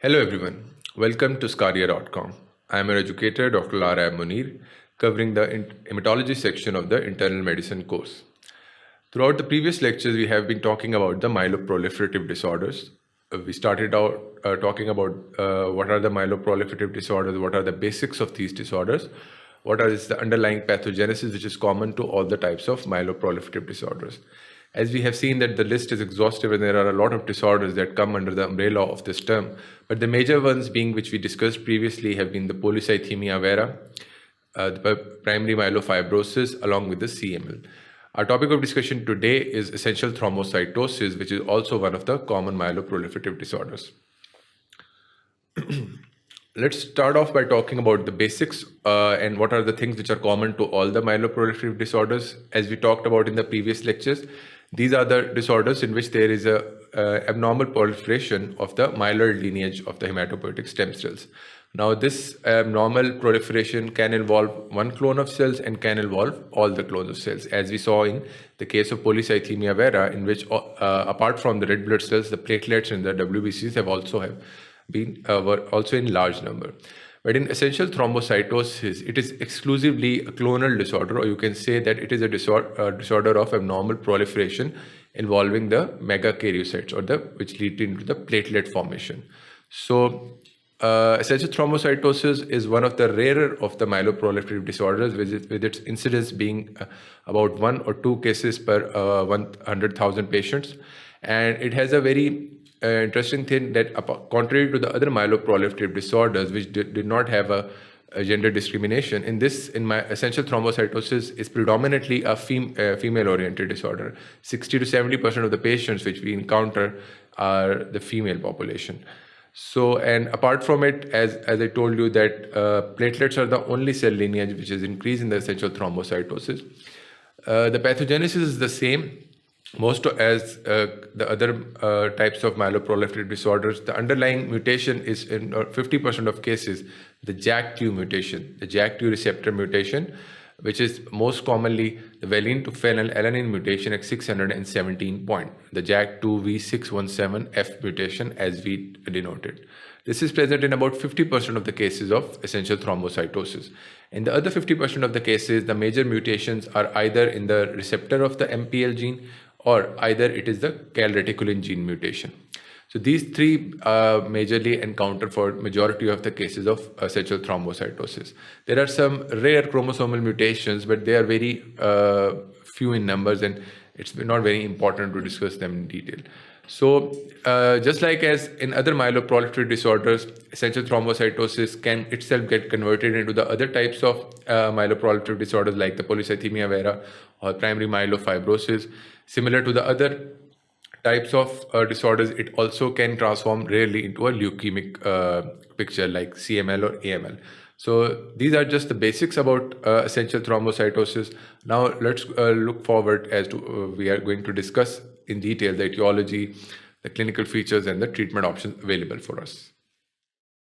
Hello everyone, welcome to sqadia.com. I am an educator, Dr. Lara Munir, covering the Hematology section of the Internal Medicine course. Throughout the previous lectures, we have been talking about the myeloproliferative disorders. We started out talking about what are the myeloproliferative disorders, what are the basics of these disorders, what is the underlying pathogenesis which is common to all the types of myeloproliferative disorders. As we have seen that the list is exhaustive and there are a lot of disorders that come under the umbrella of this term, but the major ones being which we discussed previously have been the polycythemia vera, the primary myelofibrosis along with the CML. Our topic of discussion today is essential thrombocytosis, which is also one of the common myeloproliferative disorders. Let's start off by talking about the basics and what are the things which are common to all the myeloproliferative disorders. As we talked about in the previous lectures, these are the disorders in which there is a abnormal proliferation of the myeloid lineage of the hematopoietic stem cells. Now, this abnormal proliferation can involve one clone of cells and can involve all the clones of cells, as we saw in the case of polycythemia vera, in which apart from the red blood cells, the platelets and the WBCs were also in large number. But in essential thrombocytosis, it is exclusively a clonal disorder, or you can say that it is a disorder of abnormal proliferation involving the megakaryocytes, or which lead into the platelet formation. So, essential thrombocytosis is one of the rarer of the myeloproliferative disorders, with its incidence being about 1 or 2 cases per 100,000 patients, and it has a very interesting thing that, contrary to the other myeloproliferative disorders, which did not have a gender discrimination, in my essential thrombocytosis is predominantly a female-oriented disorder. 60 to 70% of the patients which we encounter are the female population. So, and apart from it, as I told you, that platelets are the only cell lineage which is increased in the essential thrombocytosis. The pathogenesis is the same. Most as the other types of myeloproliferative disorders, the underlying mutation is in 50% of cases the JAK2 mutation, the JAK2 receptor mutation, which is most commonly the valine to phenylalanine mutation at 617 point, the JAK2 V617F mutation as we denoted. This is present in about 50% of the cases of essential thrombocytosis. In the other 50% of the cases, the major mutations are either in the receptor of the MPL gene, or either it is the calreticulin gene mutation. So these three majorly encounter for majority of the cases of essential thrombocytosis. There are some rare chromosomal mutations, but they are very few in numbers, and it's not very important to discuss them in detail. So just like as in other myeloproliferative disorders, essential thrombocytosis can itself get converted into the other types of myeloproliferative disorders like the polycythemia vera or primary myelofibrosis. Similar to the other types of disorders, it also can transform rarely into a leukemic picture like CML or AML. So these are just the basics about essential thrombocytosis. Now let's look forward as to we are going to discuss in detail the etiology, the clinical features, and the treatment options available for us.